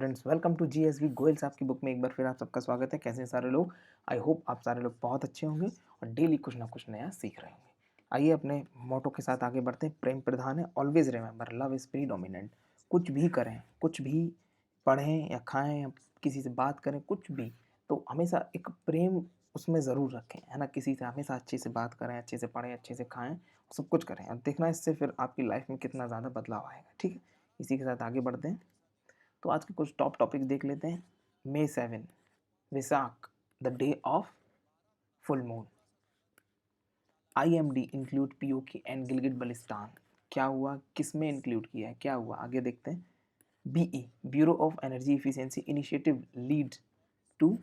Students, welcome to GSV Goyal साहब की book में एक बार फिर आप सबका स्वागत है। कैसे हैं सारे लोग? आई होप आप सारे लोग बहुत अच्छे होंगे और डेली कुछ ना कुछ नया सीख रहे होंगे। आइए अपने मोटो के साथ आगे बढ़ते हैं। प्रेम प्रधान है, always remember love is predominant. कुछ भी करें, कुछ भी पढ़ें या खाएं या किसी से बात करें, कुछ भी, तो हमेशा एक प्रेम उसमें ज़रूर रखें, है ना। किसी से हमेशा अच्छे से बात करें, अच्छे से पढ़ें, अच्छे से खाएं, सब कुछ करें और देखना इससे फिर आपकी लाइफ में कितना ज़्यादा बदलाव आएगा। ठीक है, इसी के साथ आगे बढ़ते हैं। तो आज के कुछ टॉप टॉपिक देख लेते हैं। May 7, Vesak, the day of full moon. IMD include PoK and Gilgit Baltistan. क्या हुआ, किस में इंक्लूड किया है, क्या हुआ, आगे देखते हैं। BE bureau of energy efficiency initiative lead to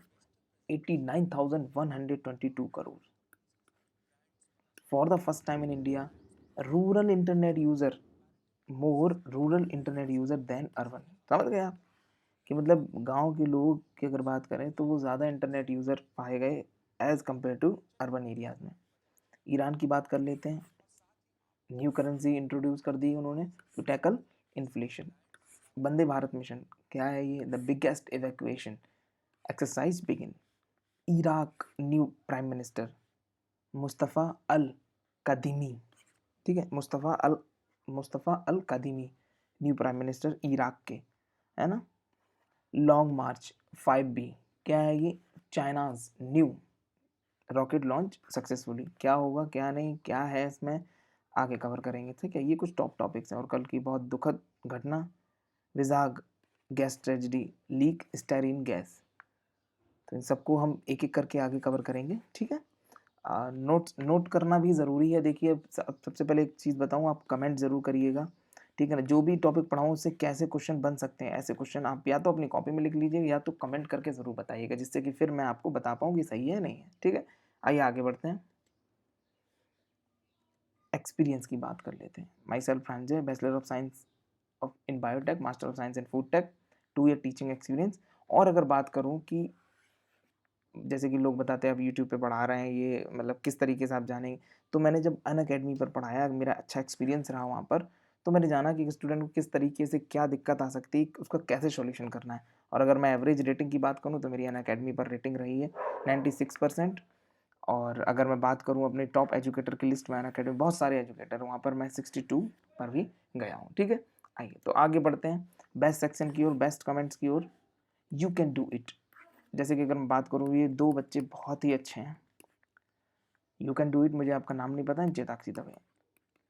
89,122 crore. For the first time in India, rural internet user more rural internet user than urban. समझ गए आप कि मतलब गांव के लोग की अगर बात करें तो वो ज़्यादा इंटरनेट यूज़र पाए गए as compare to urban areas में। ईरान की बात कर लेते हैं। न्यू करेंसी इंट्रोड्यूस कर दी उन्होंने to tackle inflation. Vande Bharat mission, क्या है ये? The biggest evacuation exercise begin. Iraq new prime minister Mustafa al Kadhimi. ठीक है, Mustafa al Kadhimi new prime minister Iraq के, है ना। लॉन्ग मार्च 5B, क्या है ये? China's new rocket launch successfully. क्या होगा, क्या नहीं, क्या है इसमें, आगे कवर करेंगे। ठीक है, ये कुछ टॉप टॉपिक्स हैं। और कल की बहुत दुखद घटना, Vizag gas tragedy, leak styrene gas. तो इन सबको हम एक एक करके आगे कवर करेंगे। ठीक है, नोट करना भी ज़रूरी है। देखिए, अब सबसे पहले एक चीज़ बताऊँ, आप कमेंट ज़रूर करिएगा। ठीक है ना, जो भी टॉपिक पढ़ाऊँ उससे कैसे क्वेश्चन बन सकते हैं, ऐसे क्वेश्चन आप या तो अपनी कॉपी में लिख लीजिए या तो कमेंट करके ज़रूर बताइएगा, जिससे कि फिर मैं आपको बता पाऊँ कि सही है नहीं है। ठीक है, आइए आगे बढ़ते हैं। एक्सपीरियंस की बात कर लेते हैं। माई सेल्फ फ्रांजे, bachelor of science of in biotech, master of science in food tech, 2 year teaching experience. और अगर बात करूँ कि जैसे कि लोग बताते हैं आप यूट्यूब पे पढ़ा रहे हैं, ये मतलब किस तरीके से आप जानेंगे, तो मैंने जब अनअकैडमी पर पढ़ाया, मेरा अच्छा एक्सपीरियंस रहा वहाँ पर, तो मैंने जाना कि स्टूडेंट को किस तरीके से क्या दिक्कत आ सकती है, उसका कैसे सॉल्यूशन करना है। और अगर मैं एवरेज रेटिंग की बात करूँ तो मेरी अनअकैडमी पर रेटिंग रही है 96%। और अगर मैं बात करूँ अपने टॉप एजुकेटर की लिस्ट में, अनअकैडमी बहुत सारे एजुकेटर, वहाँ पर मैं 62 पर भी गया हूँ। ठीक है, आइए तो आगे बढ़ते हैं बेस्ट सेक्शन की ओर, बेस्ट कमेंट्स की ओर। यू कैन डू इट, जैसे कि अगर मैं बात करूँ, ये 2 बच्चे बहुत ही अच्छे हैं। यू कैन डू इट, मुझे आपका नाम नहीं पता है, चेताक्षी दवे।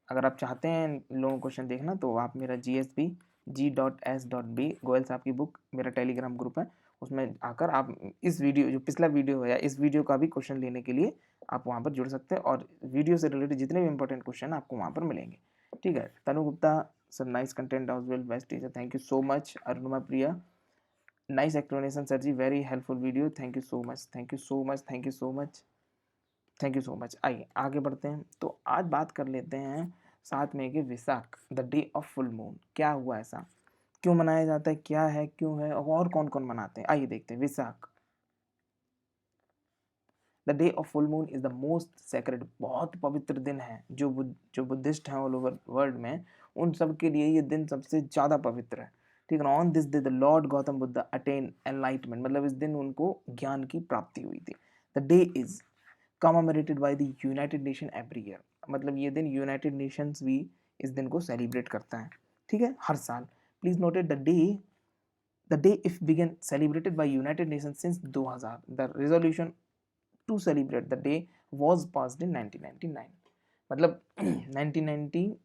अगर आप चाहते हैं इन लोगों क्वेश्चन देखना तो आप मेरा GSB गोयल साहब की बुक, मेरा टेलीग्राम ग्रुप है, उसमें आकर आप इस वीडियो, जो पिछला वीडियो है या इस वीडियो का भी क्वेश्चन लेने के लिए आप वहाँ पर जुड़ सकते हैं और वीडियो से रिलेटेड जितने भी इंपॉर्टेंट क्वेश्चन आपको वहाँ पर मिलेंगे। ठीक है, Tanu Gupta sir, nice content as well, best teacher, thank you so much. Arunima Priya, nice explanation sir ji, very helpful video, thank you so much, thank you so much, thank you so much, thank you so much. आइए आगे बढ़ते हैं। तो आज बात कर लेते हैं साथ में कि Vesak, the day of full moon, क्या हुआ, ऐसा क्यों मनाया जाता है, क्या है, क्यों है, और कौन कौन मनाते हैं, आइए देखते हैं। Vesak, the day of full moon is the most sacred, बहुत पवित्र दिन है। जो बुद्धिस्ट हैं ऑल ओवर वर्ल्ड में, उन सब के लिए ये दिन सबसे ज़्यादा पवित्र है। ठीक है ना। On this day the Lord Gautam Buddha attain enlightenment, मतलब इस दिन उनको ज्ञान की प्राप्ति हुई थी। The day is commemorated by the United nation every year, मतलब ये दिन यूनाइटेड नेशंस भी इस दिन को सेलिब्रेट करता है। ठीक है, हर साल। Please noted the day if began celebrated by United Nation since 2000, the resolution to celebrate the day was passed in 1999, मतलब 1990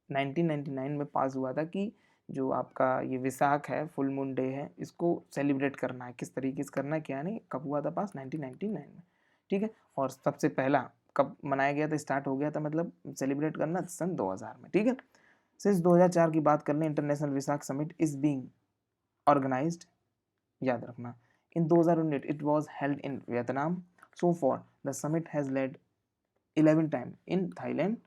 1999 में पास हुआ था कि जो आपका ये विसाख है, फुल मून डे है, इसको सेलिब्रेट करना है, किस तरीके से करना है, क्या नहीं, कब हुआ था पास, 1999 में। ठीक है, और सबसे पहला कब मनाया गया था, स्टार्ट हो गया था मतलब सेलिब्रेट करना सन 2000 में। ठीक है, सिंस 2004 की बात कर लें, international Vesak summit is being organised, याद रखना, in 2019 it was held in Vietnam. So for the summit has led 11 time in Thailand,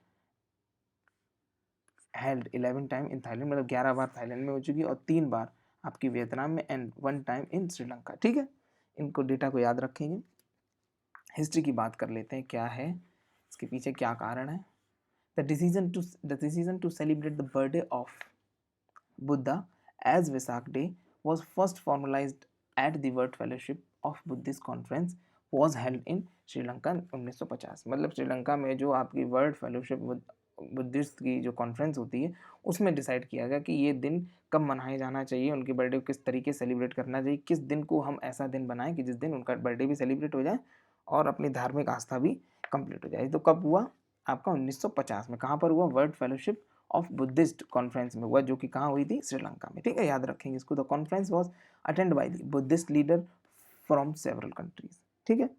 held 11 time in Thailand, मतलब 11 बार थाईलैंड में हो चुकी और 3 बार आपकी वियतनाम में, एंड 1 टाइम इन श्रीलंका। ठीक है, इनको डेटा को याद रखेंगे। हिस्ट्री की बात कर लेते हैं, क्या है इसके पीछे, क्या कारण है। The decision to celebrate the birthday of Buddha as Vesak day was first formalized at the World Fellowship of Buddhist Conference was held in Sri Lanka 1950। मतलब श्रीलंका में जो आपकी वर्ल्ड फेलोशिप बुद्धिस्ट की जो कॉन्फ्रेंस होती है उसमें डिसाइड किया गया कि ये दिन कब मनाया जाना चाहिए, उनकी बर्थडे को किस तरीके से सेलिब्रेट करना चाहिए, किस दिन को हम ऐसा दिन बनाएं कि जिस दिन उनका बर्थडे भी सेलिब्रेट हो जाए और अपनी धार्मिक आस्था भी कंप्लीट हो जाए। तो कब हुआ आपका 1950 में। कहाँ पर हुआ? World fellowship of Buddhist conference में हुआ, जो कि कहाँ हुई थी? श्रीलंका में। ठीक है, याद रखेंगे इसको। The conference was attend by the Buddhist leader from several countries. ठीक है।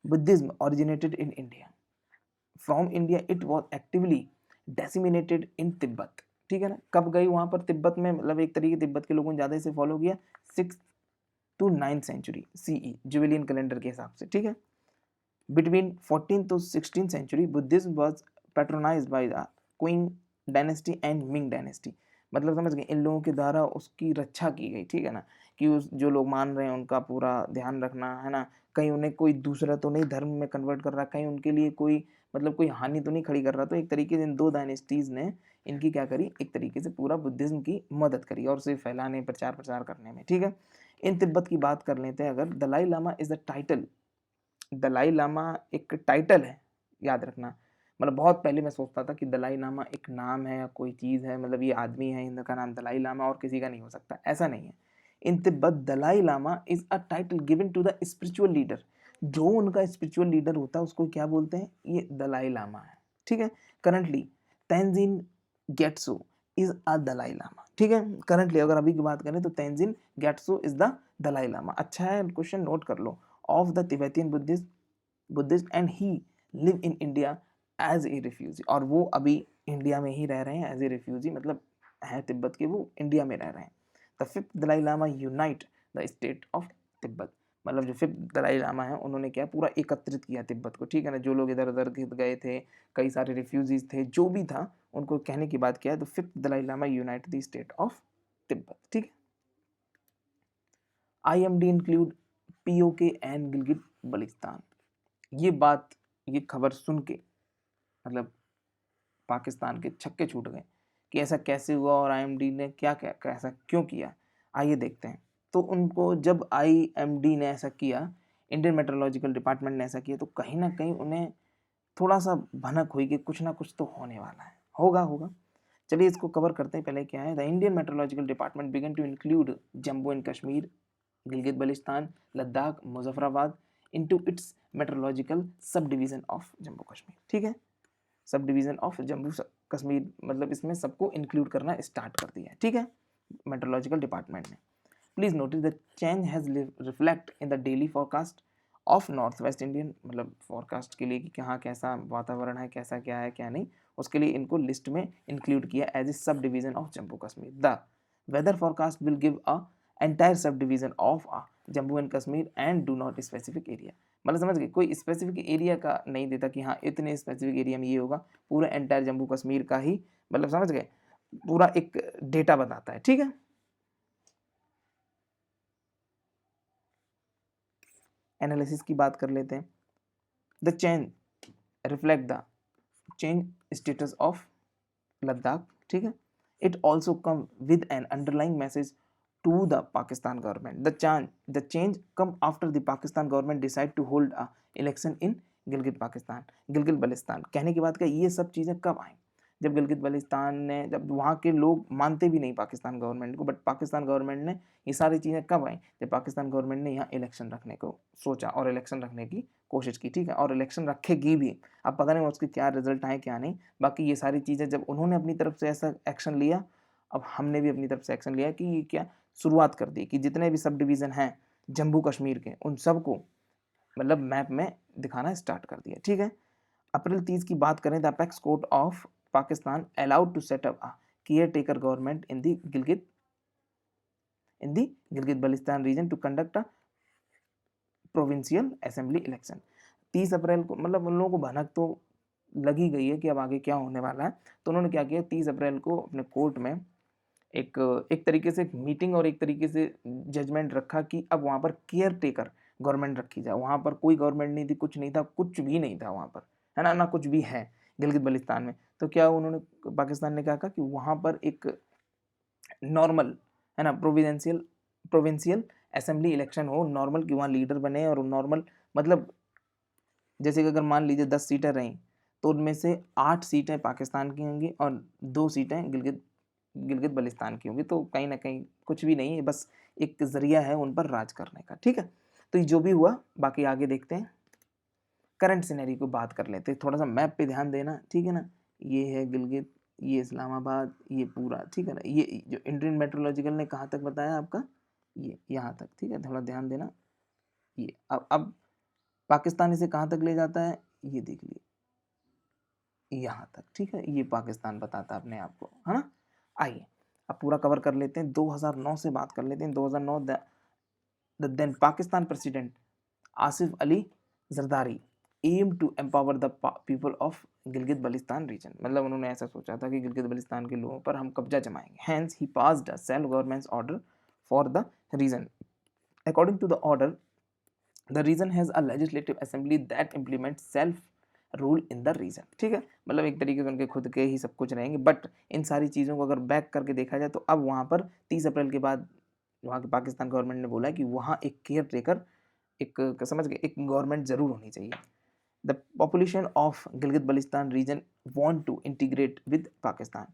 Buddhism originated in India. From India it was actively disseminated in Tibet. ठीक है ना। कब गई वहां पर? तिब्बत में, मतलब एक तरीके तिब्बत के लोगों ने ज्यादा इसे फॉलो किया 6th to 9th century CE Julian calendar के हिसाब से। ठीक है। Between 14th to 16th century Buddhism was patronised by the Qing dynasty and Ming dynasty. मतलब समझ गए, इन लोगों के द्वारा उसकी रक्षा की गई। ठीक है ना, कि उस जो लोग मान रहे हैं उनका पूरा ध्यान रखना है ना, कहीं उन्हें कोई दूसरा तो नहीं धर्म में कन्वर्ट कर रहा, कहीं उनके लिए कोई मतलब कोई हानि तो नहीं खड़ी कर रहा। तो एक तरीके से इन दो डायनेस्टीज ने इनकी क्या करी, एक तरीके से पूरा बुद्धिज्म की मदद करी और उसे फैलाने, प्रचार प्रसार करने में। ठीक है। इन तिब्बत की बात कर लेते हैं अगर। Dalai Lama is the title. Dalai Lama एक टाइटल है, याद रखना। मतलब बहुत पहले मैं सोचता था कि दलाई लामा एक नाम है या कोई चीज़ है, मतलब ये आदमी है, इनका नाम दलाई लामा और किसी का नहीं हो सकता, ऐसा नहीं है। In Tibet Dalai Lama is a title given to the spiritual leader. जो उनका स्पिरिचुअल लीडर होता है उसको क्या बोलते हैं? ये दलाई लामा है। ठीक है। Currently Tenzin Gyatso is a Dalai Lama. ठीक है। करंटली अगर अभी की बात करें तो Tenzin Gyatso is the Dalai Lama. अच्छा है, क्वेश्चन नोट कर लो। Of the Tibetan Buddhist and he live in India as a refugee. और वो अभी इंडिया में ही रह रहे हैं एज ए रिफ्यूजी, मतलब है तिब्बत के, वो इंडिया में रह रहे हैं। The fifth Dalai Lama unite the state of Tibet. मतलब जो फिफ्थ दलाई लामा है उन्होंने क्या पूरा एकत्रित किया तिब्बत को। ठीक है ना। जो लोग इधर उधर गए थे, कई सारे रिफ्यूजीज थे, जो भी था, उनको कहने की बात क्या है? The fifth Dalai Lama unite the state of Tibet. ठीक है। IMD include POK and Gilgit Baltistan. ये बात, ये खबर सुन के मतलब पाकिस्तान के छक्के छूट गए कि ऐसा कैसे हुआ और IMD ने क्या क्या ऐसा क्यों किया। आइए देखते हैं। तो उनको जब IMD ने ऐसा किया, इंडियन मेट्रोलॉजिकल डिपार्टमेंट ने ऐसा किया, तो कहीं ना कहीं उन्हें थोड़ा सा भनक हुई कि कुछ ना कुछ तो होने वाला है, होगा। चलिए इसको कवर करते हैं। पहले क्या है? The Indian meteorological department began to include Jammu and Kashmir, Gilgit Baltistan, Ladakh, Muzaffarabad into its meteorological sub division of Jammu Kashmir. ठीक है। सब डिवीजन ऑफ जम्मू कश्मीर, मतलब इसमें सबको इंक्लूड करना स्टार्ट कर दिया है। ठीक है, मेट्रोलॉजिकल डिपार्टमेंट ने। Please notice the change has reflect in the daily forecast of north West Indian. मतलब फोरकास्ट के लिए कि कहाँ कैसा वातावरण है, कैसा क्या है क्या नहीं, उसके लिए इनको लिस्ट में इंक्लूड किया as a sub division of Jammu Kashmir. The weather forecast will give a entire sub division of Jammu and Kashmir and do not specific area. मतलब समझ गए, कोई स्पेसिफिक एरिया का नहीं देता कि हाँ इतने स्पेसिफिक एरिया में ये होगा, पूरा एंटायर जम्मू कश्मीर का ही, मतलब समझ गए, पूरा एक डेटा बताता है। ठीक है। एनालिसिस की बात कर लेते हैं। The change reflect the change status of Ladakh. ठीक है। It also come with an underlying message to the Pakistan government. The change come after the Pakistan government decide to hold a election in Gilgit Baltistan. कहने की बात क्या, ये सब चीज़ें कब आई? जब गिलगित बल्तिस्तान ने, जब वहाँ के लोग मानते भी नहीं पाकिस्तान गवर्नमेंट को, बट पाकिस्तान गवर्नमेंट ने, ये सारी चीज़ें कब आई? जब पाकिस्तान गवर्नमेंट ने यहाँ इलेक्शन रखने को सोचा और इलेक्शन रखने की कोशिश की। ठीक है। और इलेक्शन रखेगी भी। अब पता नहीं उसके क्या रिजल्ट आए क्या नहीं। बाकी ये सारी चीज़ें जब उन्होंने अपनी तरफ से ऐसा एक्शन लिया, अब हमने भी अपनी तरफ से एक्शन लिया कि ये क्या शुरुआत कर दी कि जितने भी सब डिवीज़न हैं जम्मू कश्मीर के, उन सबको मतलब मैप में दिखाना स्टार्ट कर दिया। ठीक है। अप्रैल 30 की बात करें, the apex court of Pakistan allowed to set up a caretaker government in the Gilgit Baltistan region to conduct a provincial assembly election. 30 अप्रैल को, मतलब उन लोगों को भनक तो लगी गई है कि अब आगे क्या होने वाला है। तो उन्होंने क्या किया, 30 अप्रैल को अपने कोर्ट में एक एक तरीके से एक मीटिंग और एक तरीके से जजमेंट रखा कि अब वहाँ पर केयर टेकर गवर्नमेंट रखी जाए। वहाँ पर कोई गवर्नमेंट नहीं थी, कुछ नहीं था, कुछ भी नहीं था वहाँ पर, है ना, ना कुछ भी है गिलगित बल्तिस्तान में। तो क्या उन्होंने, पाकिस्तान ने क्या कहा कि वहाँ पर एक नॉर्मल, है ना, प्रोविडेंशियल प्रोविंशियल असेंबली इलेक्शन हो नॉर्मल, कि वहाँ लीडर बने और नॉर्मल, मतलब जैसे कि अगर मान लीजिए 10 सीटें रहीं तो उनमें से 8 सीटें पाकिस्तान की होंगी और 2 सीटें गिलगित गिलगित बल्तिस्तान की होंगी। तो कहीं ना कहीं कुछ भी नहीं है, बस एक जरिया है उन पर राज करने का। ठीक है, तो ये जो भी हुआ, बाकी आगे देखते हैं। करंट सिनेरियो को बात कर लेते हैं, थोड़ा सा मैप पे ध्यान देना, ठीक है ना। ये है गिलगित, ये इस्लामाबाद, ये पूरा, ठीक है ना। ये जो इंडियन मेट्रोलॉजिकल ने कहाँ तक बताया आपका, ये यहाँ तक, ठीक है, थोड़ा ध्यान देना। ये अब पाकिस्तान इसे कहाँ तक ले जाता है, ये देख लीजिए यहाँ तक, ठीक है। ये पाकिस्तान बताता है अपने आप को, है ना। आइए अब पूरा कवर कर लेते हैं। 2009 से बात कर लेते हैं। 2009 the then Pakistan president Asif Ali Zardari aim to empower the people of Gilgit Baltistan region, मतलब उन्होंने ऐसा सोचा था कि गिलगित बल्तिस्तान के लोगों पर हम कब्जा जमाएंगे। Hence he passed a self government order for the region. According to the order, the region has a legislative assembly that implement self rule in the region. ठीक है, मतलब एक तरीके से उनके खुद के ही सब कुछ रहेंगे। बट इन सारी चीज़ों को अगर बैक करके देखा जाए तो अब वहाँ पर 30 अप्रैल के बाद वहाँ की पाकिस्तान गवर्नमेंट ने बोला है कि वहाँ एक केयर टेकर, एक समझ गए, एक गवर्नमेंट जरूर होनी चाहिए। The population of Gilgit Baltistan region want to integrate with Pakistan.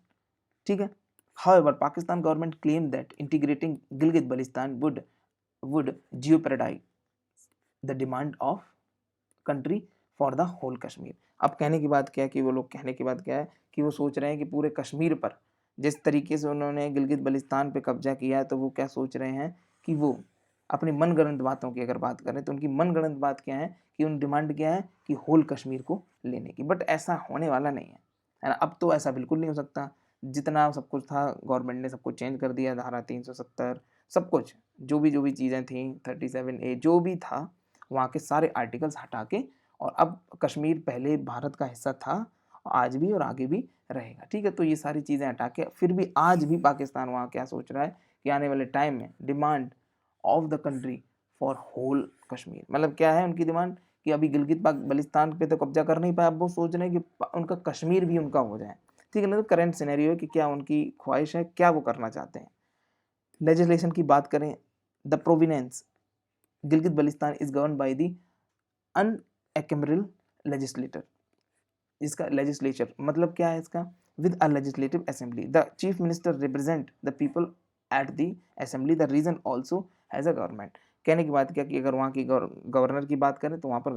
ठीक है, however Pakistan government claimed that integrating Gilgit Baltistan would jeopardize the demand of country for the whole Kashmir. अब कहने की बात क्या है कि वो लोग, कहने की बात क्या है कि वो सोच रहे हैं कि पूरे कश्मीर पर जिस तरीके से उन्होंने गिलगित बल्तिस्तान पे कब्जा किया है, तो वो क्या सोच रहे हैं कि वो अपनी मनगढ़ंत बातों की अगर बात करें तो उनकी मनगढ़ंत बात क्या है कि उन डिमांड क्या है कि होल कश्मीर को लेने की। बट ऐसा होने वाला नहीं है ना। अब तो ऐसा बिल्कुल नहीं हो सकता। जितना सब कुछ था गवर्नमेंट ने सब कुछ चेंज कर दिया, धारा 370 सब कुछ, जो भी चीज़ें थी 37A जो भी था, वहाँ के सारे आर्टिकल्स हटा के, और अब कश्मीर पहले भारत का हिस्सा था, आज भी और आगे भी रहेगा। ठीक है, तो ये सारी चीज़ें हटा के फिर भी आज भी पाकिस्तान वहाँ क्या सोच रहा है कि आने वाले टाइम में demand of the country for whole Kashmir, मतलब क्या है उनकी डिमांड कि अभी गिलगित बल्तिस्तान पे तो कब्जा कर नहीं पाया, अब वो सोच रहे हैं कि उनका कश्मीर भी उनका हो जाए। ठीक है ना, तो करंट सिनेरियो है कि क्या उनकी ख्वाहिश है, क्या वो करना चाहते हैं। लेजिस्लेशन की बात करें, the province Gilgit Baltistan is govern by the unicameral legislator. इसका लेजिस्लेचर मतलब क्या है इसका, with a legislative assembly the chief minister represent the people at the assembly the region also has a government. कहने की बात क्या कि अगर वहाँ की गवर्नर की बात करें तो वहाँ पर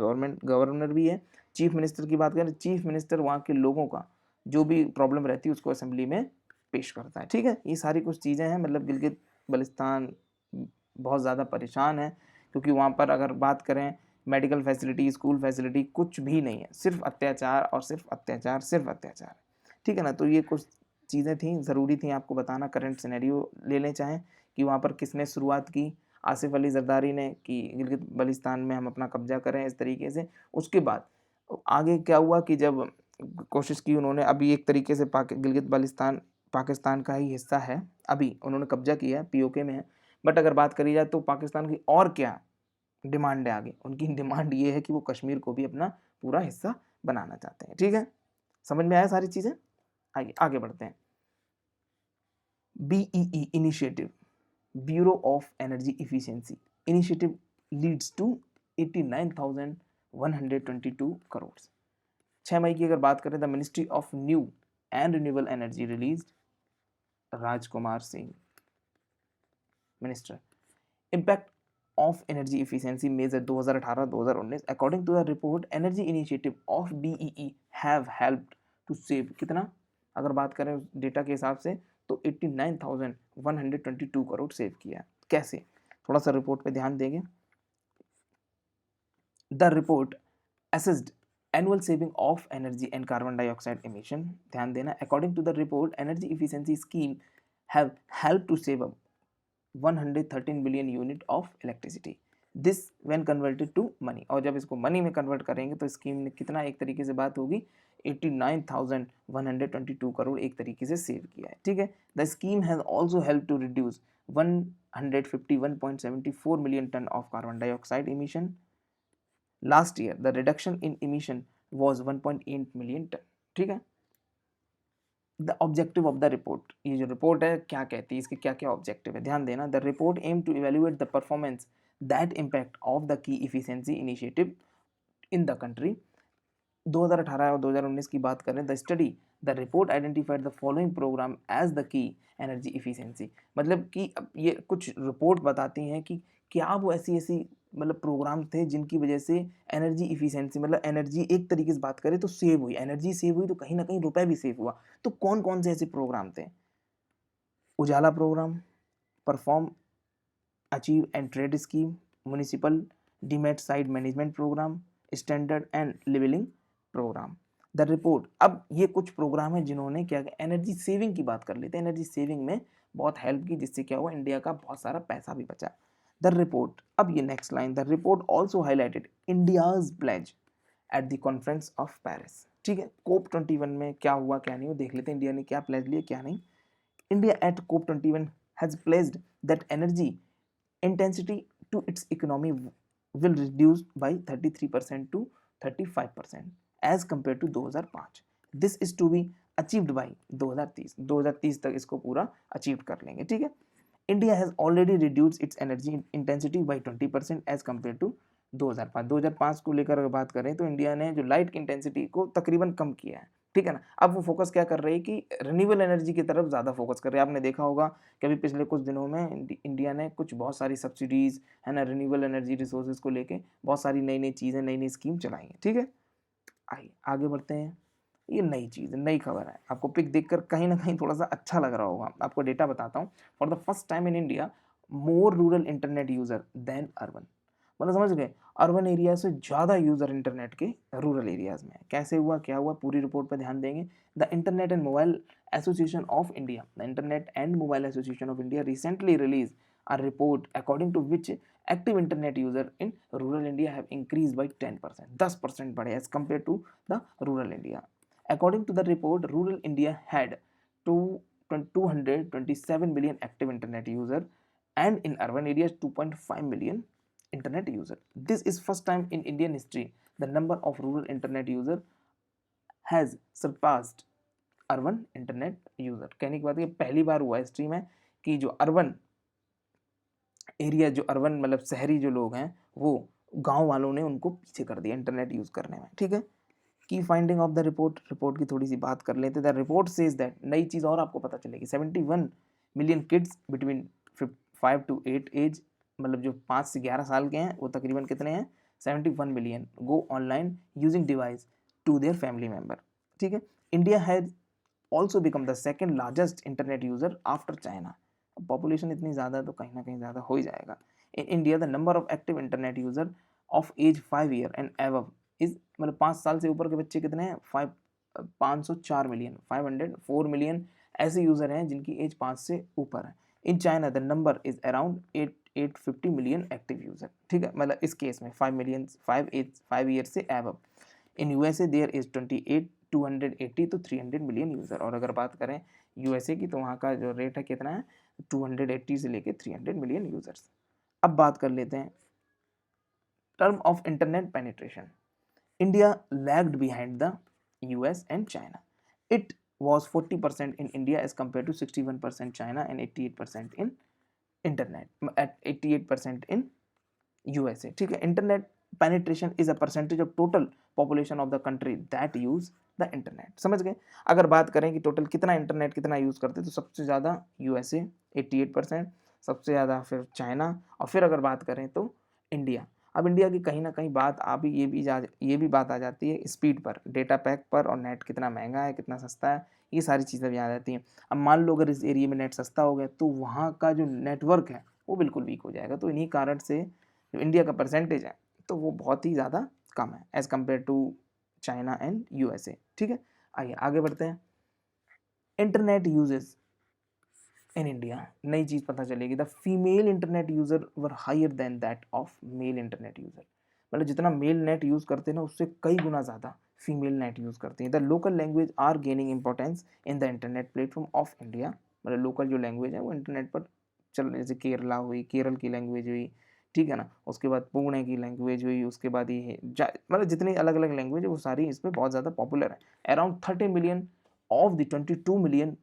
गवर्नर भी है। चीफ मिनिस्टर की बात करें, चीफ मिनिस्टर वहाँ के लोगों का जो भी प्रॉब्लम रहती है उसको असेंबली में पेश करता है। ठीक है, ये सारी कुछ चीज़ें हैं। मतलब गिलगित बल्तिस्तान बहुत ज़्यादा परेशान है क्योंकि वहाँ पर अगर बात करें मेडिकल फैसिलिटी, स्कूल फैसिलिटी कुछ भी नहीं है, सिर्फ अत्याचार और सिर्फ अत्याचार, सिर्फ अत्याचार। ठीक है ना, तो ये कुछ चीज़ें थी, ज़रूरी थी आपको बताना। करंट सिनेरियो ले लें चाहें कि वहाँ पर किसने शुरुआत की, आसिफ अली जरदारी ने, कि गिलगित बल्तिस्तान में हम अपना कब्जा करें इस तरीके से। उसके बाद आगे क्या हुआ कि जब कोशिश की उन्होंने, अभी एक तरीके से गिलगित बल्तिस्तान पाकिस्तान का ही हिस्सा है, अभी उन्होंने कब्जा किया है, पीओके में है। बट अगर बात करी जाए तो पाकिस्तान की और क्या डिमांड है आगे, उनकी डिमांड ये है कि वो कश्मीर को भी अपना पूरा हिस्सा बनाना चाहते हैं। ठीक है, समझ में आया सारी चीजें। आइए आगे बढ़ते हैं। BEE initiative, bureau of energy efficiency initiative leads to 89,122 crore. 6 मई की अगर बात करें, the ministry of new and renewable energy release Rajkumar Singh minister impact of energy efficiency measure 2018-2019 according to the report energy initiative of BEE have helped to save कितना, अगर बात करें data के हिसाब से तो 89,122 करोड़ सेव किया। कैसे, थोड़ा सा रिपोर्ट पे ध्यान देंगे। The report assessed annual saving of energy and carbon dioxide emission, ध्यान देना। According to the report energy efficiency scheme have help to save 113 billion unit of electricity, this when converted to money. और जब इसको money में convert करेंगे तो scheme ने कितना, एक तरीके से बात होगी 89,122 करोड़ एक तरीके से सेव किया है। ठीक है, the scheme has also help to reduce 151.74 million ton of carbon dioxide emission. Last year the reduction in emission was 1.8 million ton. ठीक है, the objective of the report, ये जो रिपोर्ट है क्या कहती है, इसके क्या क्या ऑब्जेक्टिव है, ध्यान देना। The report aim to evaluate the performance that impact of the key efficiency initiative in the country. 2018 और 2019 की बात करें, the study the report identified the following program as the key energy efficiency, मतलब कि अब ये कुछ रिपोर्ट बताती हैं कि क्या वो ऐसी ऐसी मतलब प्रोग्राम थे जिनकी वजह से एनर्जी इफिशिएंसी, मतलब एनर्जी एक तरीके से बात करें तो सेव हुई, एनर्जी सेव हुई तो कहीं ना कहीं रुपए भी सेव हुआ। तो कौन कौन से ऐसे प्रोग्राम थे? Ujala program, perform achieve and trade scheme, municipal demand side management program, standard and labelling program. The report, अब ये कुछ प्रोग्राम है जिन्होंने क्या किया, एनर्जी सेविंग की बात कर लेते हैं, एनर्जी सेविंग में बहुत हेल्प की, जिससे क्या हुआ, इंडिया का बहुत सारा पैसा भी बचा। द रिपोर्ट, अब ये next line, the report also highlighted India's pledge at the conference of Paris. ठीक है, COP21 में क्या हुआ क्या नहीं, वो देख लेते हैं इंडिया ने क्या प्लेज लिया क्या नहीं। India at COP21 has pledged that energy intensity to its economy will reduce by 33% to 35% as compared to 2005. This is to be achieved by 2030। 2030 तक इसको पूरा अचीव कर लेंगे। ठीक है, India has already reduce its energy intensity by 20% as compare to 2005। 2005 को लेकर अगर बात करें तो इंडिया ने जो लाइट की इंटेंसिटी को तकरीबन कम किया है। ठीक है ना, अब वो फोकस क्या कर रही है कि रिन्यूएबल एनर्जी की तरफ ज़्यादा फोकस कर रहे हैं। आपने देखा होगा कि अभी पिछले कुछ दिनों में इंडिया ने कुछ बहुत सारी सब्सिडीज़ है ना, रिन्यूएबल एनर्जी रिसोर्सेज को लेके बहुत सारी नई नई चीज़ें, नई नई स्कीम चलाई हैं। ठीक है, आइए आगे बढ़ते हैं। ये नई चीज़, नई खबर है, आपको पिक देखकर कहीं ना कहीं थोड़ा सा अच्छा लग रहा होगा। आपको डेटा बताता हूँ। For the first time in India more rural internet user than urban, मतलब समझ गए, अर्बन एरिया से ज़्यादा यूज़र इंटरनेट के रूरल एरियाज़ में। कैसे हुआ क्या हुआ, पूरी रिपोर्ट पर ध्यान देंगे। The internet and mobile association of India, the internet and mobile association of India recently release a report according to which active internet user in rural India have increased by 10%, 10% बढ़े as compared to the rural India. According to the report, rural India had 227 million active internet user and in urban areas 2.5 million internet user. This is first time in Indian history the number of rural internet user has surpassed urban internet user. कहने की बात है पहली बार हुआ history में कि जो urban area, जो अर्बन मतलब शहरी जो लोग हैं, वो गांव वालों ने उनको पीछे कर दिया इंटरनेट यूज करने में। ठीक है, की finding of the report, report की थोड़ी सी बात कर लेते हैं। द रिपोर्ट सेज दैट, नई चीज और आपको पता चलेगी, 71 million kids between 5 to 8 age, मतलब जो 5 से 11 साल के हैं वो तकरीबन कितने हैं, 71 million, go online using device to their family member. ठीक है, India has also become the second largest internet user after China. Population इतनी ज़्यादा है तो कहीं ना कहीं ज़्यादा हो ही जाएगा। In India the number of active internet user of age 5 year and above is, मतलब 5 साल से ऊपर के बच्चे कितने हैं, 504 मिलियन, 504 मिलियन ऐसे यूजर हैं जिनकी एज 5 से ऊपर है। In China the number is around 850 million active user. ठीक है, मतलब इस केस में 5 मिलियन 5 ईयर से above. In USA there is 280 to 300 million user. और अगर बात करें यूएसए की तो वहाँ का जो रेट है कितना है, 280 से लेके 300 मिलियन यूजर्स। अब बात कर लेते हैं term of internet penetration. India lagged behind the US and China. It was 40% in India as compared to 61% China and 88% in internet at 88% in USA। ठीक है, internet penetration is a percentage of total population of the country that use the internet. समझ गए, अगर बात करें कि total कितना internet कितना यूज करते तो सबसे ज़्यादा यूएसए 88%, सबसे ज़्यादा फिर चाइना, और फिर अगर बात करें तो इंडिया। अब इंडिया की कहीं ना कहीं बात ये भी बात आ जाती है स्पीड पर, डेटा पैक पर, और नेट कितना महंगा है कितना सस्ता है, ये सारी चीज़ें भी आ जाती हैं। अब मान लो अगर इस एरिया में नेट सस्ता हो गया तो वहाँ का जो नेटवर्क है वो बिल्कुल वीक हो जाएगा। तो इन्हीं कारण से जो इंडिया का परसेंटेज है तो वो बहुत ही ज़्यादा कम है as compare to China and USA. ठीक है, आइए आगे बढ़ते हैं। इंटरनेट यूजेस इन इंडिया, नई चीज़ पता चलेगी, the female internet user were higher than that of male internet user. मतलब जितना मेल नेट यूज़ करते हैं ना उससे कई गुना ज़्यादा फीमेल नेट यूज़ करती हैं। The local language are gaining importance in the internet platform of India. मतलब लोकल जो लैंग्वेज है वो इंटरनेट पर चल, जैसे केरला हुई, केरल की लैंग्वेज हुई, ठीक है ना, उसके बाद पुणे की लैंग्वेज हुई, उसके बाद ये मतलब जितनी अलग अलग लैंग्वेज है वो सारी इस पर बहुत ज़्यादा पॉपुलर है। Around 30 million of the 22 million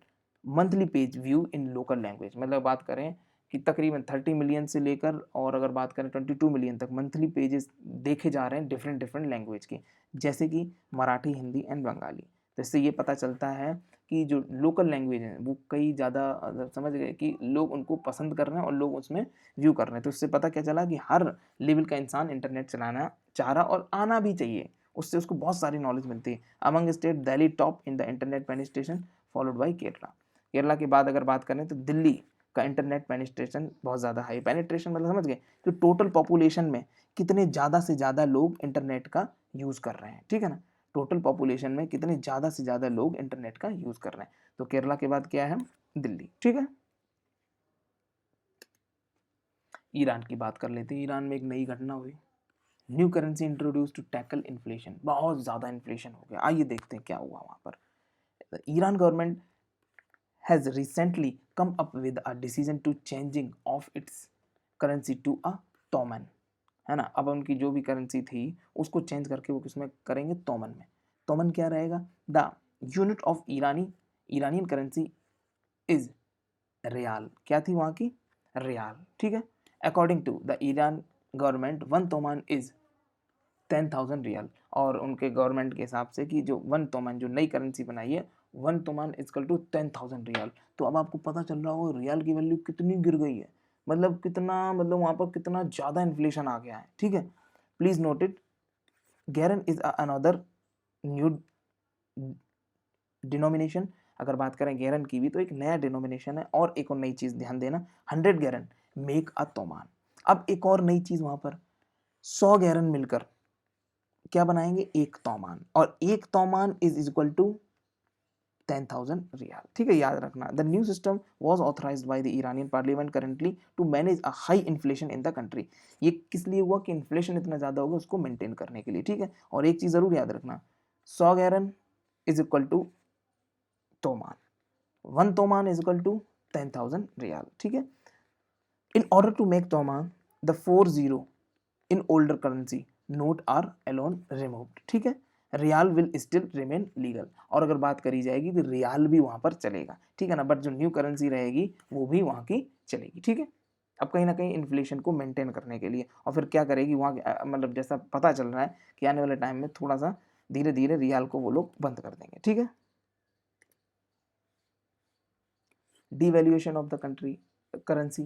monthly page view in local language. मतलब बात करें कि तकरीबन 30 मिलियन से लेकर और अगर बात करें 22 मिलियन तक मंथली पेजेस देखे जा रहे हैं डिफरेंट डिफरेंट लैंग्वेज के, जैसे कि मराठी, हिंदी एंड बंगाली। तो इससे ये पता चलता है कि जो लोकल लैंग्वेज है वो कई ज़्यादा समझ गए कि लोग उनको पसंद कर रहे हैं और लोग उसमें व्यू कर रहे हैं। तो इससे पता क्या चला कि हर लेवल का इंसान इंटरनेट चलाना चाह रहा और आना भी चाहिए, उससे उसको बहुत सारी नॉलेज मिलती है। Among state Delhi top in the internet penetration followed by Kerala. Kerala के बाद अगर बात करें तो दिल्ली का इंटरनेट पेनिट्रेशन बहुत ज़्यादा हाई। पेनिट्रेशन मतलब समझ गए कि टोटल पॉपुलेशन में कितने ज़्यादा से ज़्यादा लोग इंटरनेट का यूज़ कर रहे हैं, ठीक है ना। टोटल पॉपुलेशन में कितने ज़्यादा से ज़्यादा लोग इंटरनेट का यूज़ कर रहे हैं। तो केरला के बाद क्या है, दिल्ली, ठीक है। ईरान की बात कर लेते हैं। ईरान में एक नई घटना हुई, new currency introduce to tackle inflation. बहुत ज़्यादा इन्फ्लेशन हो गया। आइए देखते हैं क्या हुआ वहाँ पर। Iran government has recently come up with a decision to changing of its currency to a तोमन, है ना। अब उनकी जो भी करेंसी थी उसको चेंज करके वो किसमें करेंगे, तोमन में। तोमन क्या रहेगा, the unit of Iranian currency is rial. क्या थी वहाँ की, रियाल, ठीक है। According to the Iran government 1 toman is 10,000 rial. और उनके गवर्नमेंट के हिसाब से कि जो 1 तोमान जो नई करेंसी बनाई है 1 तोमान इजकल टू 10,000 रियाल। तो अब आपको पता चल रहा होगा रियाल की वैल्यू कितनी गिर गई है, मतलब कितना, मतलब वहाँ पर कितना ज़्यादा इन्फ्लेशन आ गया है, ठीक है। Please note it, Garand is another new denomination. अगर बात करें गैरन की भी तो एक नया डिनोमिनेशन है। और एक और नई चीज़ ध्यान देना, 100 गैरन मेक अ तोमान। अब एक और नई चीज़ वहाँ पर 100 गैरन मिलकर क्या बनाएंगे, एक तोमान। और एक toman is equal to 10,000 rial, ठीक है, याद रखना। The new system was authorised by the Iranian parliament currently to manage a high inflation in the country. ये किस लिए हुआ कि इन्फ्लेशन इतना ज़्यादा होगा उसको मेंटेन करने के लिए, ठीक है। और एक चीज़ ज़रूर याद रखना, 100 qiran is equal to toman, 1 toman is equal to 10,000 rial, ठीक है। In order to make toman the 40 in older currency note are alone removed, ठीक है। Rial will still remain legal. और अगर बात करी जाएगी तो रियाल भी वहां पर चलेगा, ठीक है ना, बट जो न्यू करेंसी रहेगी वो भी वहां की चलेगी, ठीक है। अब कहीं ना कहीं इन्फ्लेशन को मेंटेन करने के लिए। और फिर क्या करेगी वहाँ, मतलब जैसा पता चल रहा है कि आने वाले टाइम में थोड़ा सा धीरे धीरे रियाल को वो लोग बंद कर देंगे, ठीक है। Devaluation of the country currency,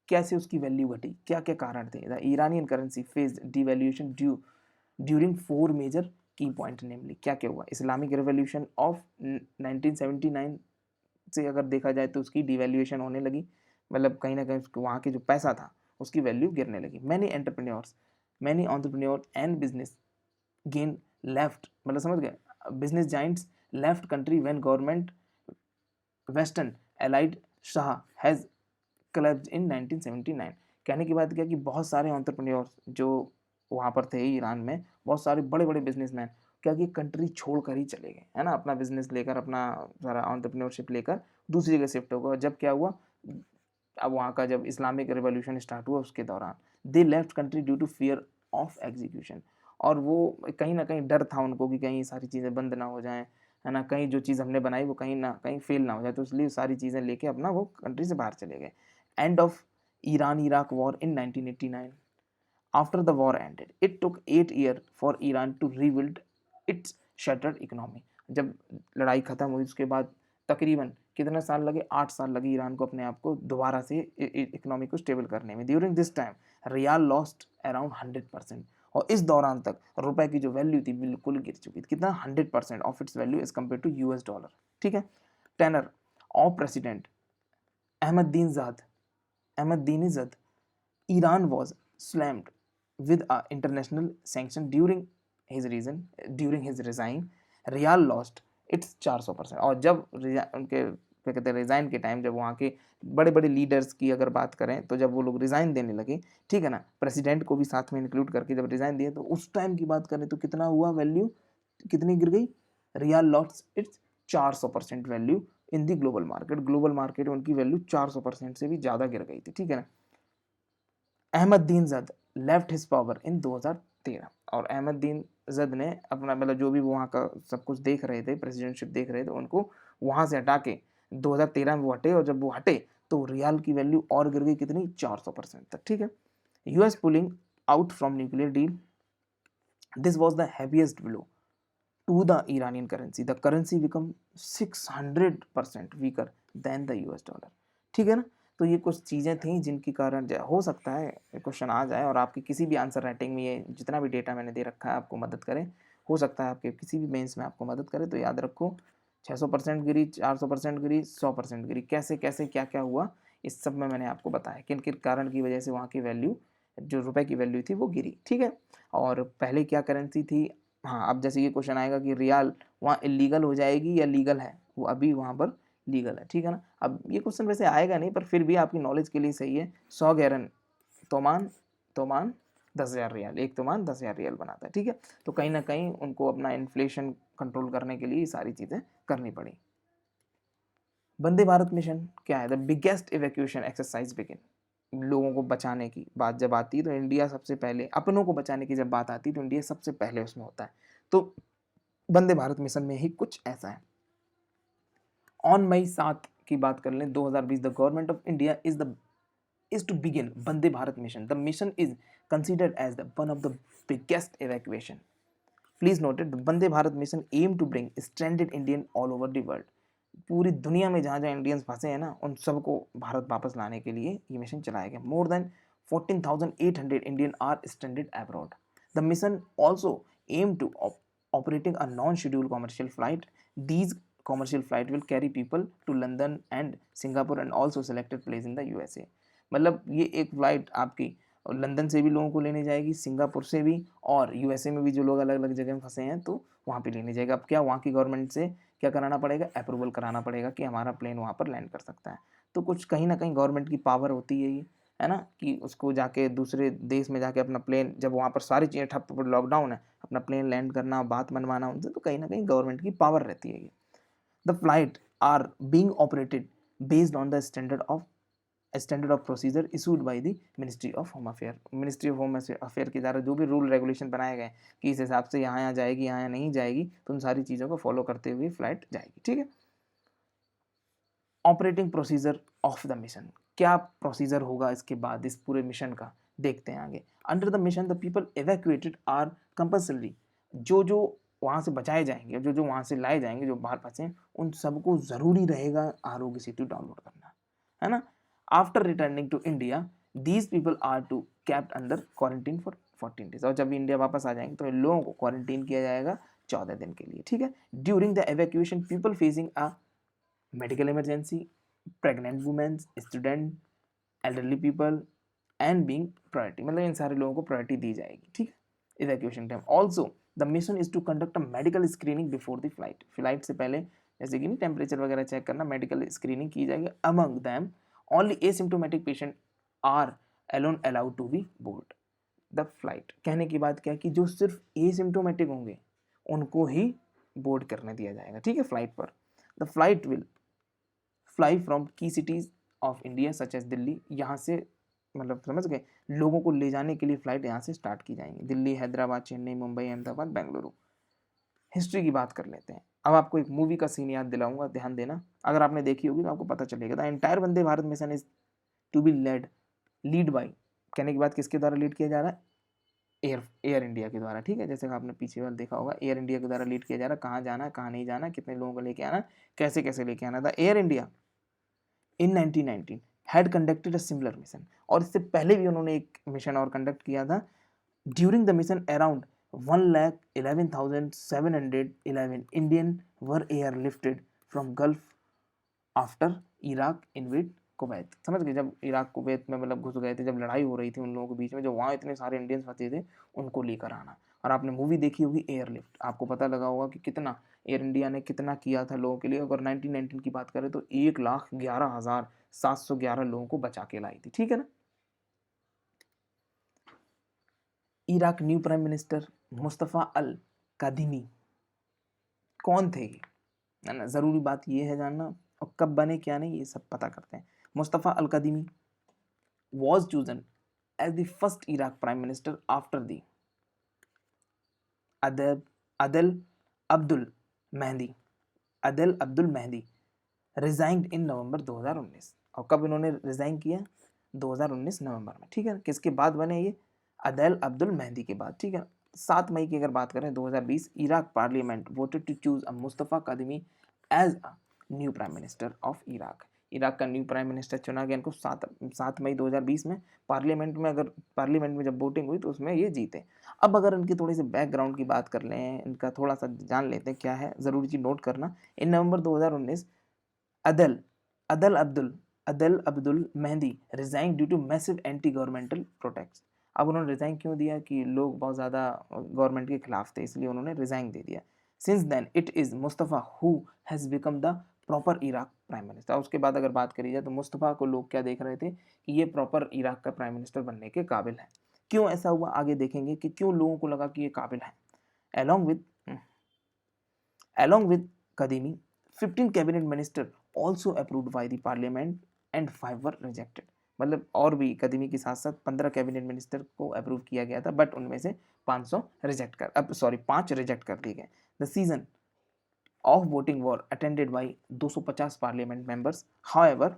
कैसे उसकी वैल्यू घटी, क्या क्या कारण थे। The Iranian currency faced devaluation during 4 major key point, namely क्या क्या हुआ। इस्लामिक रिवॉल्यूशन ऑफ 1979 से अगर देखा जाए तो उसकी डिवैल्यूएशन होने लगी, मतलब कहीं ना कहीं वहाँ के जो पैसा था उसकी वैल्यू गिरने लगी। Many entrepreneur and business gain left, मतलब समझ गए, business Giants left country when government western allied Shah has collapsed in 1979। कहने की बात क्या कि बहुत सारे एंटरप्रेन्योर्स जो वहाँ पर थे ईरान में, बहुत सारे बड़े बड़े बिजनेसमैन क्या कि कंट्री छोड़ कर ही चले गए, है ना, अपना बिजनेस लेकर, अपना सारा एंटरप्रेन्योरशिप लेकर दूसरी जगह शिफ्ट हो गए। जब क्या हुआ, अब वहाँ का जब इस्लामिक रिवॉल्यूशन स्टार्ट हुआ उसके दौरान they left country due to fear of execution. और वो कहीं ना कहीं डर था उनको कि कहीं सारी चीज़ें बंद ना हो जाएं, है ना, कहीं जो चीज़ हमने बनाई वो कहीं ना कहीं फेल ना हो जाए, तो इसलिए सारी चीज़ें लेके अपना वो कंट्री से बाहर चले गए। End of Iran Iraq war in 1989। After the war ended, it took 8 years for Iran to rebuild its shattered economy। जब लड़ाई खत्म हुई उसके बाद तकरीबन कितने साल लगे, 8 साल लगे ईरान को अपने आप को दोबारा से इकोनॉमी को स्टेबल करने में। During this time rial lost around 100%। और इस दौरान तक रुपए की जो वैल्यू थी बिल्कुल गिर चुकी थी, कितना, 100% of its value as compare to US dollar, ठीक है। Tenure of president Ahmadinejad Iran was slammed with a international sanction during his resign। Rial lost its 400%। और जब उनके क्या कहते हैं रिजाइन के टाइम, जब वहाँ के बड़े बड़े लीडर्स की अगर बात करें तो जब वो लोग रिजाइन देने लगे, ठीक है ना, प्रेसिडेंट को भी साथ में इंक्लूड करके जब रिजाइन दिए, तो उस टाइम की बात करें तो कितना हुआ, वैल्यू कितनी गिर गई, rial lost its 400% value in the global market. Global market में उनकी वैल्यू 400% से भी ज़्यादा गिर गई थी, ठीक है ना। अहमदीनजद लेफ्ट हिज पावर इन 2013। 2013 और अहमदीन जद ने अपना मतलब जो भी वो वहाँ का सब कुछ देख रहे थे, प्रेसिडेंटशिप देख रहे थे, उनको वहाँ से हटा के 2013 में वो हटे और जब वो हटे तो रियाल की वैल्यू और गिर गई कितनी 400% तक। ठीक है, US pulling out from nuclear deal, this was the heaviest blow to the Iranian currency. The currency become 600% weaker than the US dollar. ठीक है ना, तो ये कुछ चीज़ें थी जिनके कारण हो सकता है क्वेश्चन आ जाए और आपकी किसी भी आंसर राइटिंग में ये जितना भी डेटा मैंने दे रखा है आपको मदद करे, हो सकता है आपके किसी भी मेंस में आपको मदद करे। तो याद रखो 600% गिरी, 400% गिरी, 100% गिरी, कैसे कैसे क्या क्या हुआ इस सब में मैंने आपको बताया किन किन कारण की वजह से वहाँ की वैल्यू जो रुपए की वैल्यू थी वो गिरी। ठीक है, और पहले क्या करेंसी थी, हाँ अब जैसे ये क्वेश्चन आएगा कि रियाल वहाँ इलीगल हो जाएगी या लीगल है, वो अभी वहाँ पर लीगल है। ठीक है ना, अब ये क्वेश्चन वैसे आएगा नहीं पर फिर भी आपकी नॉलेज के लिए सही है। 100 गैरन तोमान तोमान 10,000 रियाल, एक तोमान 10,000 रियाल बनाता है। ठीक है, तो कहीं ना कहीं उनको अपना इन्फ्लेशन कंट्रोल करने के लिए ये सारी चीज़ें करनी पड़ी। वंदे भारत मिशन क्या है? The biggest evacuation exercise begin. लोगों को बचाने की बात जब आती है तो इंडिया सबसे पहले, अपनों को बचाने की जब बात आती है तो इंडिया सबसे पहले उसमें होता है। तो वंदे भारत मिशन में ही कुछ ऐसा है। ऑन मई 7 की बात कर लें 2020, the government of India is to begin Vande Bharat mission. The mission is considered as the one of the biggest evacuation. Please note it, the Vande Bharat mission aim to bring stranded Indian all over the world. पूरी दुनिया में जहाँ जहाँ Indians फंसे हैं ना उन सबको भारत वापस लाने के लिए ये मिशन चलाया गया। More than 14,800 Indian are stranded abroad. The mission also aim to operating a non-scheduled commercial flight. These commercial flight will carry people to London and Singapore and also selected place in the USA. मतलब ये एक flight आपकी London से भी लोगों को लेने जाएगी, सिंगापुर से भी और यूएसए में भी जो लोग अलग अलग जगह में फंसे हैं तो वहाँ पे लेने जाएगा। अब क्या वहाँ की गवर्नमेंट से क्या कराना पड़ेगा? अप्रूवल कराना पड़ेगा कि हमारा प्लेन वहाँ पर लैंड कर सकता है। तो कुछ कहीं ना कहीं गवर्नमेंट की पावर होती है ये, है ना, कि उसको जाके दूसरे देश में जाके अपना प्लेन, जब वहाँ पर सारी चीज़ें ठप, लॉकडाउन है, अपना प्लेन लैंड करना, बात मनवाना उनसे, तो कहीं ना कहीं गवर्नमेंट की पावर रहती है ये। The flight are being operated based on the standard of procedure issued by the ministry of home affair. Ministry of home affair के द्वारा जो भी रूल रेगुलेशन बनाए गए कि इस हिसाब से यहाँ यहाँ जाएगी, यहाँ यहाँ नहीं जाएगी, तो उन सारी चीज़ों को फॉलो करते हुए फ्लाइट जाएगी। ठीक है, operating procedure of the mission, क्या प्रोसीजर होगा इसके बाद इस पूरे मिशन का, देखते हैं आगे। Under the mission the people evacuated are compulsory, जो जो वहाँ से बचाए जाएंगे, जो जो वहाँ से लाए जाएंगे, जो बाहर फंसे हैं, उन सबको ज़रूरी रहेगा आरोग्य सेतु डाउनलोड करना, है ना। After returning to India these people are to kept under quarantine for 14 days, और जब इंडिया वापस आ जाएंगे तो इन लोगों को क्वारंटीन किया जाएगा 14 दिन के लिए। ठीक है, during the evacuation people facing a medical emergency, pregnant women, student, elderly people and being priority, मतलब इन सारे लोगों को प्रायोरिटी दी जाएगी। ठीक है, evacuation time also the mission is to conduct a medical screening before the flight, flight से पहले जैसे कि नहीं टेम्परेचर वगैरह चेक करना, मेडिकल स्क्रीनिंग की जाएगी। Among them only asymptomatic patient are alone allowed to be board the flight. कहने की बात क्या है कि जो सिर्फ एसिम्टोमेटिक होंगे उनको ही बोर्ड करने दिया जाएगा। ठीक है, फ्लाइट पर। The flight will fly from key cities of India such as Delhi, यहाँ से मतलब समझ गए, लोगों को ले जाने के लिए फ्लाइट यहाँ से स्टार्ट की जाएंगी, दिल्ली, हैदराबाद, चेन्नई, मुंबई, अहमदाबाद, बेंगलुरु। हिस्ट्री की बात कर लेते हैं। अब आपको एक मूवी का सीन याद दिलाऊंगा, ध्यान देना, अगर आपने देखी होगी तो आपको पता चलेगा। The entire Vande Bharat mission is to be lead by, कहने की बात किसके द्वारा लीड किया जा रहा है? एयर इंडिया के द्वारा। ठीक है, जैसे आपने पीछे वाला देखा होगा, एयर इंडिया के द्वारा लीड किया जा रहा है। कहाँ जाना है, कहाँ नहीं जाना, कितने लोगों को लेके आना, कैसे कैसे लेके आना था। Air India in 1919 had conducted a similar mission, और इससे पहले भी उन्होंने एक मिशन और कंडक्ट किया था। During the mission around 1,11,711 Indian were airlifted from gulf after Iraq invade Kuwait. समझ गए, जब इराक कुवैत में मतलब घुस गए थे, जब लड़ाई हो रही थी उन लोगों के बीच में, जो वहाँ इतने सारे इंडियंस फंसे थे, उनको लेकर आना। और आपने मूवी देखी होगी एयरलिफ्ट, आपको पता लगा होगा कि कितना एयर इंडिया ने कितना किया था लोगों के लिए। अगर 1919 की बात करें तो 1,11,711 लोगों को बचा के लाई थी। ठीक है ना। Iraq new prime minister Mustafa al Kadimi कौन थे? है ना, ज़रूरी बात ये है जानना, और कब बने क्या नहीं ये सब पता करते हैं। Mustafa al कादिमी was chosen as the first Iraq prime minister after the अदल अदल अब्दुल मेहदी अदल अब्दुल मेहदी रिजाइंड इन नवंबर 2019। और कब इन्होंने रिजाइन किया? 2019 नवंबर में। ठीक है, किसके बाद बने ये? अदल अब्दुल मेहदी के बाद। ठीक है, 7 मई की अगर बात करें 2020, Iraq parliament voted to choose a Mustafa Kadhimi as a new prime minister of Iraq. Iraq का न्यू प्राइम मिनिस्टर चुना गया इनको 7 मई 2020 में। पार्लियामेंट में, अगर पार्लियामेंट में जब वोटिंग हुई तो उसमें ये जीते। अब अगर इनकी थोड़ी सी बैकग्राउंड की बात कर लें, इनका थोड़ा सा जान लेते हैं क्या है, ज़रूरी चीज़ नोट करना। इन नवंबर 2019 अदल Adil Abdul Adil Abdul Mahdi resign due to massive anti governmental protest. अब उन्होंने रिजाइन क्यों दिया? कि लोग बहुत ज़्यादा गवर्नमेंट के खिलाफ थे, इसलिए उन्होंने रिजाइन दे दिया। Since then it is Mustafa who has become the proper Iraq prime minister. उसके बाद अगर बात करी जाए तो मुस्तफ़ा को लोग क्या देख रहे थे कि ये प्रॉपर इराक का प्राइम मिनिस्टर बनने के काबिल है। क्यों ऐसा हुआ आगे देखेंगे कि क्यों लोगों को लगा कि ये काबिल है। Along with Kadhimi, 15 cabinet ministers also approved by the parliament and 5 were rejected। मतलब और भी कदीमी के साथ साथ 15 कैबिनेट मिनिस्टर को अप्रूव किया गया था, बट उनमें से 5 रिजेक्ट कर दिए गए। The season of voting war attended by 250 parliament members. However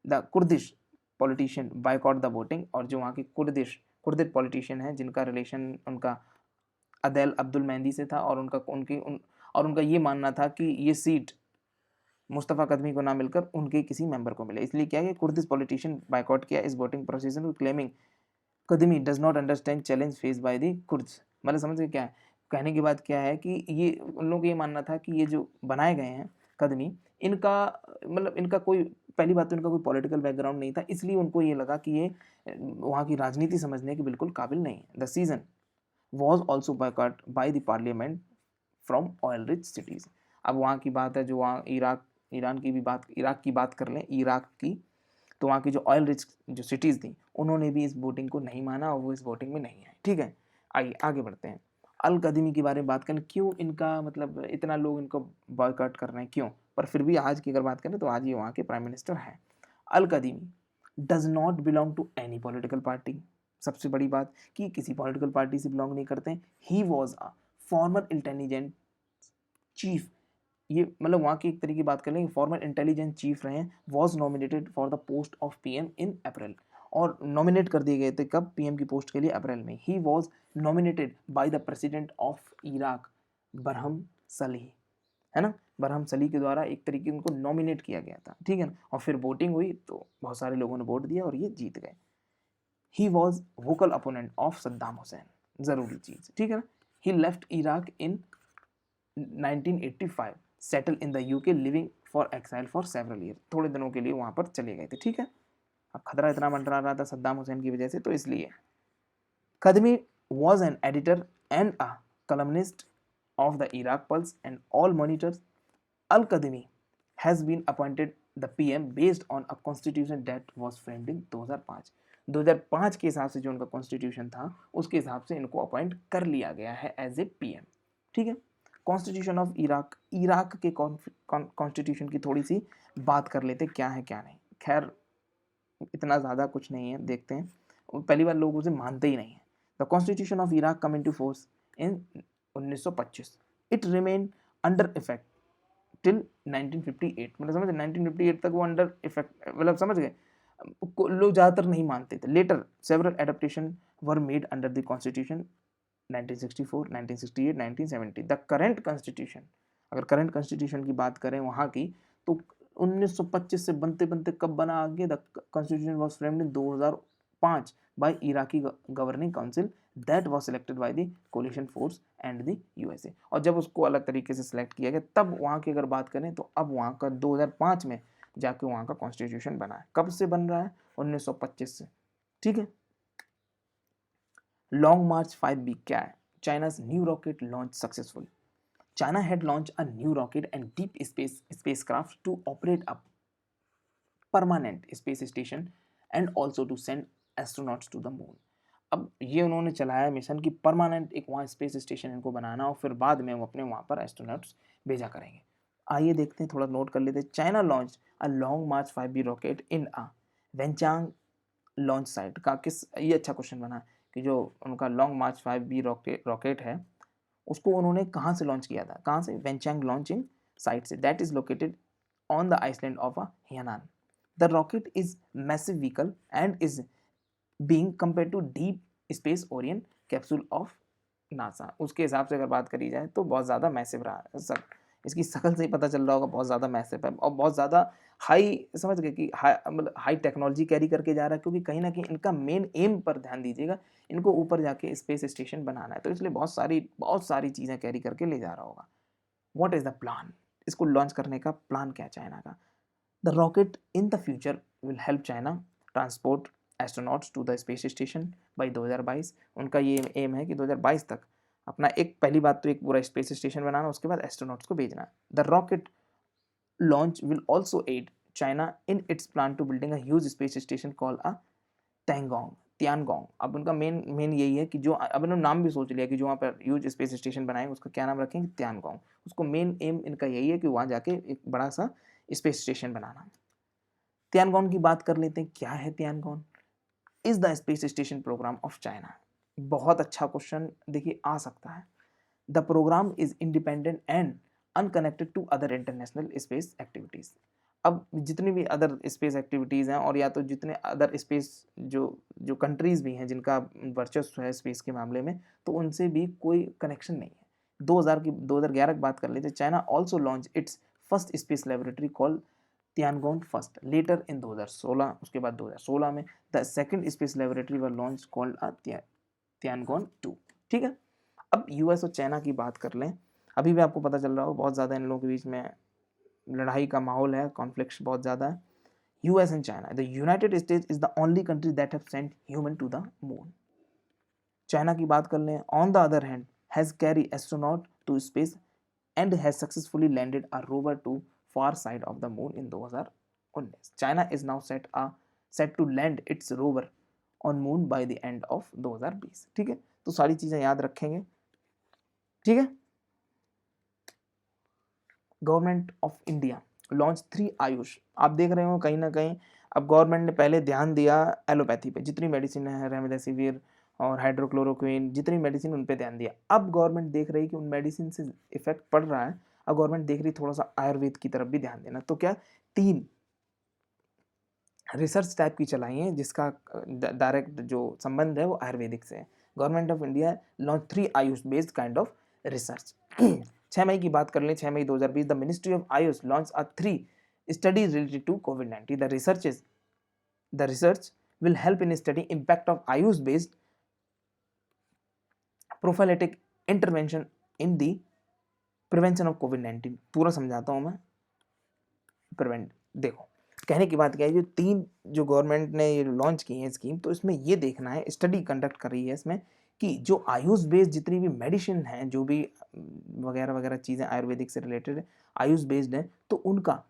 the Kurdish politician boycott the voting. और जो वहाँ के कुर्दिश पॉलिटिशियन हैं जिनका रिलेशन उनका अदल अब्दुल मेहदी से था, और उनका ये मानना था कि ये सीट मुस्तफ़ा कदमी को ना मिलकर उनके किसी मेंबर को मिले, इसलिए क्या है कुर्दिश पॉलिटिशियन बायकॉट किया इस वोटिंग प्रोसीजर को, claiming Kadhimi does not understand challenge face by the Kurds. मतलब समझ गए क्या है कहने की बात? क्या है कि ये उन लोगों को ये मानना था कि ये जो बनाए गए हैं कदमी, इनका मतलब इनका कोई, पहली बात तो इनका कोई पॉलिटिकल बैकग्राउंड नहीं था, इसलिए उनको ये लगा कि ये वहाँ की राजनीति समझने के बिल्कुल काबिल नहीं है। The season was also boycott by the parliament from oil rich cities। अब वहाँ की बात है, जो वहाँ इराक इराक की बात कर लें, इराक की, तो वहाँ की जो ऑयल रिच जो सिटीज़ थी उन्होंने भी इस वोटिंग को नहीं माना और वो इस वोटिंग में नहीं आए। ठीक है, आइए आगे बढ़ते हैं। अल कदीमी के बारे में बात करें, क्यों इनका मतलब इतना लोग इनको बॉयकॉट कर रहे हैं, क्यों? पर फिर भी आज की अगर बात करें तो आज ये वहाँ के प्राइम मिनिस्टर हैं। Al Kadhimi does not belong to any political party. सबसे बड़ी बात कि किसी पॉलिटिकल पार्टी से बिलोंग नहीं करते हैं। He was a former intelligent chief. ये मतलब वहाँ की एक तरीके की बात कर लें, फॉर्मर इंटेलिजेंस चीफ रहे हैं। Was nominated for the post of PM in April. और नॉमिनेट कर दिए गए थे कब? पीएम की पोस्ट के लिए अप्रैल में। He was nominated by the president of Iraq Barham सलीह, है ना, बरहम सलीह के द्वारा एक तरीके उनको नॉमिनेट किया गया था। ठीक है ना, और फिर वोटिंग हुई तो बहुत सारे लोगों ने वोट दिया और ये जीत गए। He was vocal opponent of Saddam Hussein, जरूरी चीज, ठीक है ना। He left Iraq in 1985, settle in the UK, living for exile for several year. थोड़े दिनों के लिए वहां पर चले गए थे। ठीक है, अब खतरा इतना मंडरा रहा था सद्दाम हुसैन की वजह से, तो इसलिए कदमी was an editor and a columnist of the Iraq Pulse and all monitors. Al-Kadhimi has been appointed the PM based on a constitution that was framed in 2005। 2005 के हिसाब से जो उनका कॉन्स्टिट्यूशन था उसके हिसाब से इनको अपॉइंट कर लिया गया है एज ए पीएम। ठीक है, कॉन्स्टिट्यूशन ऑफ इराक के कॉन्स्टिट्यूशन की थोड़ी सी बात कर लेते, क्या है क्या नहीं। खैर इतना ज़्यादा कुछ नहीं है, देखते हैं। पहली बार लोग उसे मानते ही नहीं है। The constitution of Iraq come into force in 1925। It remain under effect till 1958। मतलब समझ 1958 तक वो अंडर इफेक्ट, मतलब समझ गए, लोग ज़्यादातर नहीं मानते थे। Later several adaptation were made under the constitution 1964, 1968, 1970। The current constitution, अगर करंट कॉन्स्टिट्यूशन की बात करें वहाँ की, तो 1925 से बनते बनते कब बना आगे? The constitution was framed in 2005 by Iraqi governing council that was selected by the coalition force and the USA. और जब उसको अलग तरीके से सिलेक्ट किया गया तब वहाँ की अगर बात करें तो अब वहाँ का 2005 में जाके वहाँ का कॉन्स्टिट्यूशन बना है। कब से बन रहा है? 1925 से। ठीक है, लॉन्ग मार्च 5B क्या है? चाइना's new rocket launch successful. China had launched a new rocket and deep space spacecraft to operate a permanent space station and also to send astronauts to the moon। अब ये उन्होंने चलाया mission कि permanent एक वहाँ space station इनको बनाना और फिर बाद में वो अपने वहाँ पर एस्ट्रोनॉट्स भेजा करेंगे। आइए देखते हैं, थोड़ा नोट कर लेते हैं। China launch a long march 5B rocket in a Wenchang launch site का किस, ये अच्छा क्वेश्चन बना कि जो उनका लॉन्ग मार्च 5B रॉकेट है उसको उन्होंने कहाँ से लॉन्च किया था, कहाँ से, वेंचैंग लॉन्चिंग साइट से, that is located on the island of Hainan. The rocket is massive vehicle and is being compared to Deep Space Orion capsule of NASA. उसके हिसाब से अगर बात करी जाए तो बहुत ज़्यादा मैसिव रहा है सब, इसकी शक्ल से ही पता चल रहा होगा बहुत ज़्यादा मैसिव है और बहुत ज़्यादा हाई, समझ गए कि हाई, मतलब हाई टेक्नोलॉजी कैरी करके जा रहा है, क्योंकि कहीं ना कहीं इनका मेन एम पर ध्यान दीजिएगा, इनको ऊपर जाके स्पेस स्टेशन बनाना है, तो इसलिए बहुत सारी चीज़ें कैरी करके ले जा रहा होगा। व्हाट इज़ द प्लान, इसको लॉन्च करने का प्लान क्या है चाइना का? The rocket in the future will help China transport astronauts to the space station by 2022। उनका ये एम है कि 2022 तक अपना एक, पहली बात तो एक पूरा स्पेस स्टेशन बनाना, उसके बाद एस्ट्रोनॉट्स को भेजना। The rocket launch will also aid China in its plan to building a huge space station called a Tiangong। अब उनका मेन यही है कि जो, अब इन्होंने नाम भी सोच लिया कि जो वहाँ पर ह्यूज स्पेस स्टेशन बनाएंगे उसका क्या नाम रखेंगे, त्यानगोंग। उसको मेन एम इनका यही है कि वहाँ जाके एक बड़ा सा स्पेस स्टेशन बनाना। त्यानगोन की बात कर लेते हैं, क्या है Tiangong? Is the space station program of China. बहुत अच्छा क्वेश्चन देखिए आ सकता है। The program is independent and unconnected to other international space activities. अब जितनी भी अदर स्पेस एक्टिविटीज़ हैं, और या तो जितने अदर स्पेस जो जो कंट्रीज़ भी हैं जिनका वर्चस्व है स्पेस के मामले में, तो उनसे भी कोई कनेक्शन नहीं है। 2011 की बात कर लेते, China also launch its first space laboratory call Tiangong first later in 2016। उसके बाद 2016 में the second space laboratory were launch called Tiangong 2। ठीक है, अब यूएस और चाइना की बात कर लें। अभी भी आपको पता चल रहा होगा बहुत ज़्यादा इन लोगों के बीच में लड़ाई का माहौल है, कॉन्फ्लिक्ट बहुत ज़्यादा है। US and China, the United States is the only country that have sent human to the moon. China की बात कर लें, on the other hand has carry astronaut to space and has successfully landed a rover to far side of the moon in 2019। China is now set to land its rover on moon by the end of 2020। ठीक है, तो सारी चीजें याद रखेंगे। ठीक है, government of India launch 3 Ayush. आप देख रहे हो कहीं ना कहीं अब गवर्नमेंट ने पहले ध्यान दिया एलोपैथी पे, जितनी मेडिसिन है रेमडेसिविर और हाइड्रोक्लोरोक्विन, जितनी मेडिसिन उन पे ध्यान दिया। अब गवर्नमेंट देख रही कि उन मेडिसिन से इफेक्ट पड़ रहा है, अब गवर्नमेंट देख रही थोड़ा सा आयुर्वेद की तरफ भी ध्यान देना। तो क्या 3 रिसर्च टाइप की चलाई हैं जिसका डायरेक्ट जो संबंध है वो आयुर्वेदिक से है। Government of India launch 3 AYUSH based kind of research. 6 मई की बात कर लें, 6 मई 2020 the ministry of AYUSH launch a 3 studies related to कोविड-19। The research will help in study impact of AYUSH based prophylactic intervention in the prevention of कोविड-19। पूरा समझाता हूं मैं। प्रिवेंट, देखो कहने की बात क्या है, जो 3 जो गवर्नमेंट ने ये लॉन्च की है स्कीम, तो इसमें ये देखना है, स्टडी कंडक्ट कर रही है इसमें कि जो आयुष बेस्ड जितनी भी मेडिसिन हैं, जो भी वगैरह वगैरह चीज़ें आयुर्वेदिक से रिलेटेड आयुष बेस्ड हैं, तो उनका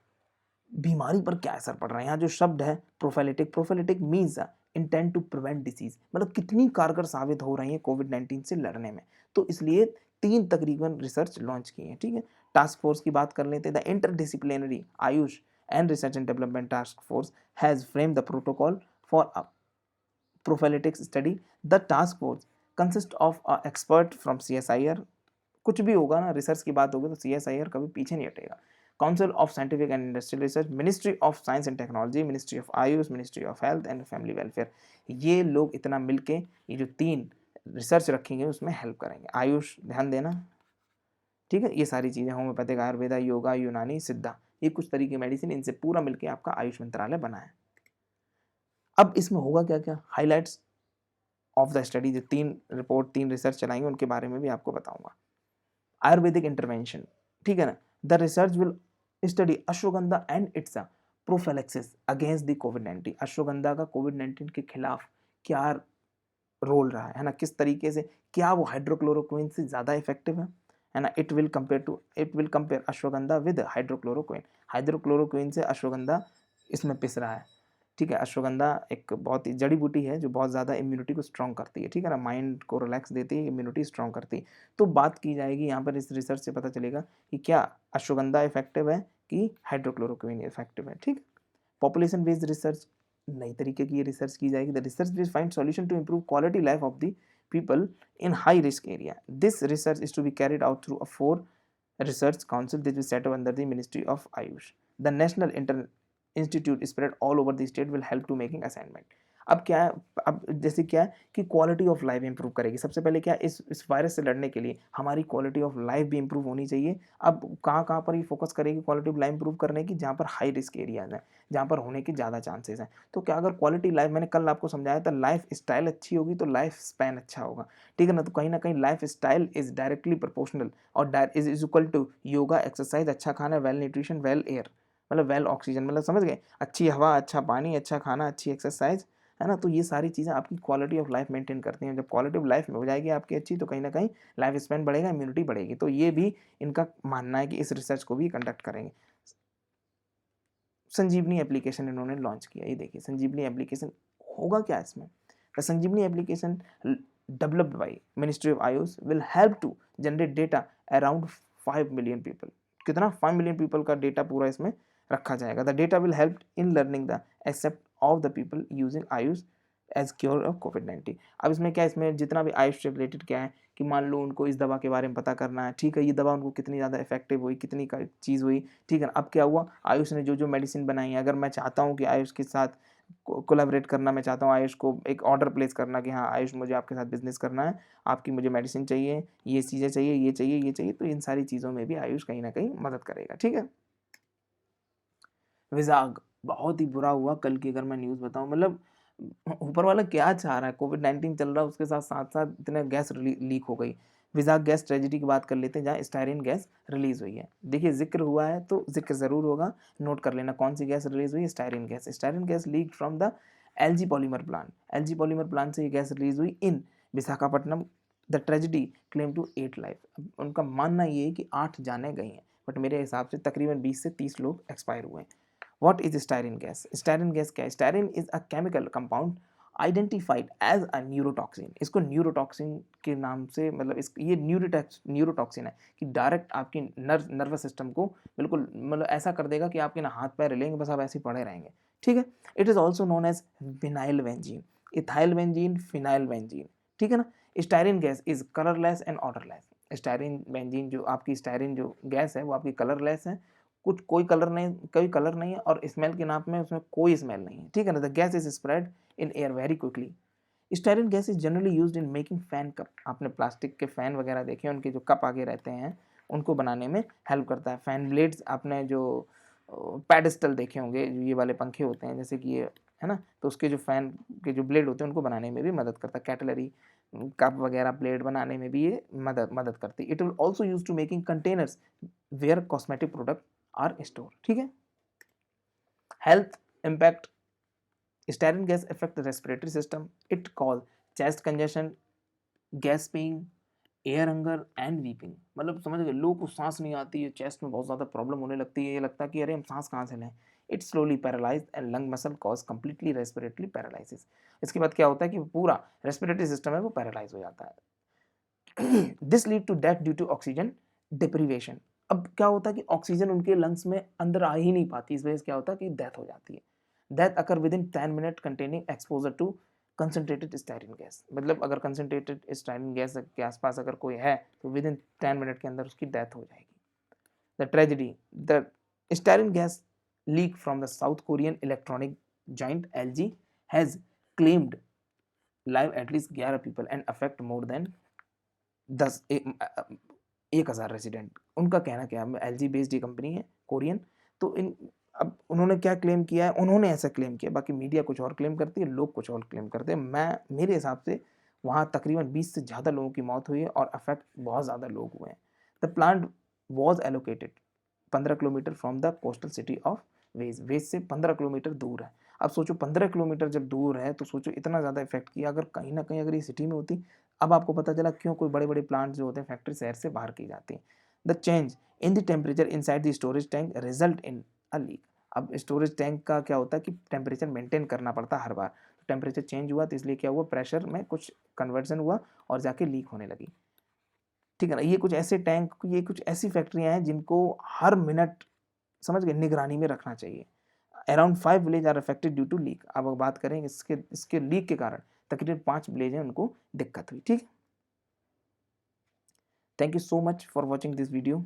बीमारी पर क्या असर पड़ रहा है। यहाँ जो शब्द है prophylactic means intent to prevent disease, मतलब कितनी कारगर साबित हो रही है कोविड-19 से लड़ने में। तो इसलिए 3 तकरीबन रिसर्च लॉन्च की है। ठीक है, टास्क फोर्स की बात कर लेते हैं। The interdisciplinary Ayush and Research and Development Task Force has framed the protocol for a prophylactic study. The task force consists of an expert from CSIR। कुछ भी होगा ना, रिसर्च की बात होगी तो CSIR कभी पीछे नहीं हटेगा। Council of scientific and industrial research, ministry of science and technology, ministry of Ayush, ministry of health and family welfare. ये लोग इतना मिलके ये जो 3 रिसर्च रखेंगे उसमें हेल्प करेंगे। आयुष ध्यान देना, ठीक है, ये सारी चीज़ें होम्योपैथिक, आयुर्वेदा, योगा, यूनानी, सिद्धा, ये कुछ तरीके मेडिसिन, इनसे पूरा मिलके आपका आयुष मंत्रालय बना है। अब इसमें होगा क्या क्या, हाइलाइट्स ऑफ द स्टडी, जो 3 रिसर्च चलाएंगे उनके बारे में भी आपको बताऊंगा। आयुर्वेदिक इंटरवेंशन, ठीक है ना, the research will study ashwagandha and its prophylaxis against the कोविड-19। अश्वगंधा का कोविड-19 के खिलाफ क्या रोल रहा है ना, किस तरीके से, क्या वो हाइड्रोक्लोरोक्विन से ज़्यादा इफेक्टिव है ना। It will compare ashwagandha with hydrochloroquine. Hydrochloroquine से अश्वगंधा इसमें पिस रहा है। ठीक है, अश्वगंधा एक बहुत ही जड़ी बूटी है जो बहुत ज़्यादा इम्यूनिटी को स्ट्रॉन्ग करती है। ठीक है ना, माइंड को रिलैक्स देती है, इम्यूनिटी स्ट्रॉन्ग करती है। तो बात की जाएगी यहाँ पर, इस रिसर्च से पता चलेगा कि क्या अश्वगंधा इफेक्टिव है कि हाइड्रोक्लोरोक्विन इफेक्टिव है। ठीक, पॉपुलेशन बेस्ड रिसर्च, नई तरीके की ये रिसर्च की जाएगी। The research will find solution to improve quality life of the people in high risk area. This research is to be carried out through a 4 research council that will set up under the Ministry of Ayush. The National Institute spread all over the state will help to making assignment. अब क्या है, अब जैसे क्या है कि quality of life improve करेगी। सबसे पहले क्या, इस वायरस से लड़ने के लिए हमारी क्वालिटी ऑफ लाइफ भी इंप्रूव होनी चाहिए। अब कहाँ पर ये फोकस करेगी क्वालिटी ऑफ लाइफ इंप्रूव करने की, जहाँ पर हाई रिस्क एरियाज हैं, जहाँ पर होने के ज़्यादा चांसेस हैं। तो क्या, अगर क्वालिटी लाइफ, मैंने कल आपको समझाया था, लाइफ स्टाइल अच्छी होगी तो लाइफ स्पैन अच्छा होगा, ठीक है ना। तो कहीं ना कहीं lifestyle is directly proportional और is equal to yoga, exercise, अच्छा खाना, वेल न्यूट्रिशन, वेल एयर, मतलब वेल ऑक्सीजन, मतलब समझ गए, अच्छी हवा, अच्छा पानी, अच्छा खाना, अच्छी एक्सरसाइज, है ना। तो ये सारी चीज़ें आपकी क्वालिटी ऑफ लाइफ मेंटेन करती हैं। जब क्वालिटी ऑफ लाइफ में हो जाएगी आपकी अच्छी, तो कहीं ना कहीं लाइफ स्पैन बढ़ेगा, इम्यूनिटी बढ़ेगी। तो ये भी इनका मानना है कि इस रिसर्च को भी कंडक्ट करेंगे। संजीवनी एप्लीकेशन इन्होंने लॉन्च किया, ये देखिए संजीवनी एप्लीकेशन होगा क्या इसमें। The Sanjeevani application developed by ministry of AYUSH will help to generate data around 5 million people. कितना, 5 मिलियन पीपल का डेटा पूरा इसमें रखा जाएगा। The data will help in learning the except of the people using AYUSH as cure of कोविड-19। अब इसमें क्या, इसमें जितना भी आयुष से रिलेटेड क्या है कि मान लो उनको इस दवा के बारे में पता करना है, ठीक है, ये दवा उनको कितनी ज़्यादा इफेक्टिव हुई, कितनी का चीज़ हुई, ठीक है ना। अब क्या हुआ, आयुष ने जो जो मेडिसिन बनाई है, अगर मैं चाहता हूँ कि आयुष के साथ कोलैबोरेट करना, मैं चाहता हूँ आयुष को एक ऑर्डर प्लेस करना कि हाँ आयुष, मुझे आपके साथ बिजनेस करना है, आपकी मुझे मेडिसिन चाहिए, ये चीज़ें चाहिए, ये चाहिए, ये चाहिए, तो इन सारी चीज़ों में भी आयुष कहीं ना कहीं मदद करेगा, ठीक है। विजाग बहुत ही बुरा हुआ कल की, अगर मैं न्यूज़ बताऊं, मतलब ऊपर वाला क्या चाह रहा है, कोविड-19 चल रहा है, उसके साथ साथ साथ इतने गैस लीक हो गई। विजाग गैस ट्रेजेडी की बात कर लेते हैं, जहाँ स्टायरिन गैस रिलीज हुई है। देखिए जिक्र हुआ है तो जिक्र जरूर होगा, नोट कर लेना कौन सी गैस रिलीज हुई है, styrene gas. Styrene gas leak from the LG polymer plant. LG polymer plant से ये गैस रिलीज हुई in Visakhapatnam. The tragedy claim to 8 life. उनका मानना ये है कि 8 जाने गई हैं, बट मेरे हिसाब से तकरीबन 20 से 30 लोग एक्सपायर हुए हैं। What is styrene gas? Styrene gas क्या है? Styrene is a chemical compound identified as a neurotoxin. इसको न्यूरोटॉक्सिन के नाम से, मतलब इस ये न्यूरोटॉक्सिन है कि डायरेक्ट आपकी नर्वस सिस्टम को बिल्कुल, मतलब ऐसा कर देगा कि आपके ना हाथ पैर हिलेंगे, बस आप ऐसे ही पड़े रहेंगे, ठीक है। It is also known as vinyl benzene, ethyl benzene, phenyl benzene, ठीक है ना। Styrene gas is colourless and odourless. Styrene benzene जो आपकी स्टायरिन जो गैस है वो आपकी कलरलेस है, कुछ कोई कलर नहीं है, और स्मेल के नाम में उसमें कोई स्मेल नहीं है, ठीक है ना। The gas is spread in air very quickly. Styrene gas is generally used in making fan cup. आपने प्लास्टिक के फैन वगैरह देखे, उनके जो कप आगे रहते हैं उनको बनाने में हेल्प करता है। फैन ब्लेड्स, आपने जो पैडस्टल देखे होंगे, जो ये वाले पंखे होते हैं जैसे कि ये, है ना, तो उसके जो फैन के जो ब्लेड होते हैं उनको बनाने में भी मदद करता है। कैटलरी कप वगैरह ब्लेड बनाने में भी ये मदद करती है। It will also use to making containers where cosmetic product are store, ठीक है। Health impact. Styrene gas affect respiratory system. It cause chest congestion, gasping, air hunger and weeping. मतलब समझ गए, लोगों को सांस नहीं आती है, चेस्ट में बहुत ज़्यादा प्रॉब्लम होने लगती है, ये लगता है कि अरे हम सांस कहाँ से लें। It slowly paralyse and lung muscle cause completely respiratory paralysis. इसके बाद क्या होता है कि पूरा रेस्पिरेटरी सिस्टम है वो पैरालाइज हो जाता है। This lead to death due to oxygen deprivation. अब क्या होता है कि ऑक्सीजन उनके लंग्स में अंदर आ ही नहीं पाती, इस वजह से क्या होता है कि डेथ हो जाती है। Death occur within 10 minute containing exposure to concentrated styrene gas. मतलब अगर कंसनट्रेटेड स्टायरिन गैस के आसपास अगर कोई है तो विद इन 10 मिनट के अंदर उसकी डेथ हो जाएगी। The tragedy, the styrene gas leak from the south Korean electronic giant LG has claimed live at least 11 people and affect more than 1,000 resident. उनका कहना क्या है, एलजी बेस्ड ये कंपनी है कोरियन। तो इन, अब उन्होंने क्या क्लेम किया है, उन्होंने ऐसा क्लेम किया, बाकी मीडिया कुछ और क्लेम करती है, लोग कुछ और क्लेम करते हैं। मेरे हिसाब से वहाँ तकरीबन 20 से ज़्यादा लोगों की मौत हुई है और अफेक्ट बहुत ज़्यादा लोग हुए हैं। The plant was allocated 15 kilometre from the coastal city of Vizag. Vizag से 15 किलोमीटर दूर है। अब सोचो 15 किलोमीटर जब दूर है तो सोचो इतना ज़्यादा इफेक्ट किया, अगर कहीं ना कहीं अगर ये सिटी में होती। अब आपको पता चला क्यों कोई बड़े बड़े प्लांट जो होते हैं फैक्ट्री शहर से बाहर की जाती हैं। The change in the temperature inside the storage tank result in a leak. अब स्टोरेज टैंक का क्या होता है कि टेम्परेचर मेंटेन करना पड़ता है हर बार, तो टेम्परेचर चेंज हुआ तो इसलिए क्या हुआ, प्रेशर में कुछ कन्वर्जन हुआ और जाके लीक होने लगी, ठीक है ना। ये कुछ ऐसे टैंक, ये कुछ ऐसी फैक्ट्रियां हैं जिनको हर मिनट, समझ गए, निगरानी में रखना चाहिए। Around 5 village are affected due to leak. अब बात करें इसके लीक के कारण तकरीबन 5 विलेज हैं उनको दिक्कत हुई। ठीक है, thank you so much for watching this video.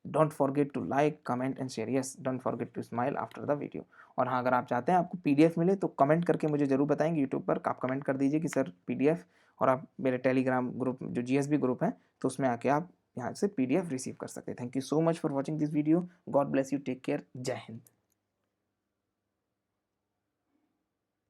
Don't forget to like comment and share. Yes, don't forget to smile after the video. और हाँ, अगर आप चाहते हैं आपको पीडीएफ मिले तो कमेंट करके मुझे जरूर बताएंगे यूट्यूब पर। आप कमेंट कर दीजिए कि सर पीडीएफ, और आप मेरे टेलीग्राम ग्रुप जो जीएसबी ग्रुप है तो उसमें आके आप यहाँ से पीडीएफ रिसीव कर सकते हैं। Thank you so much for watching this video. God bless you, take care, जय हिंद।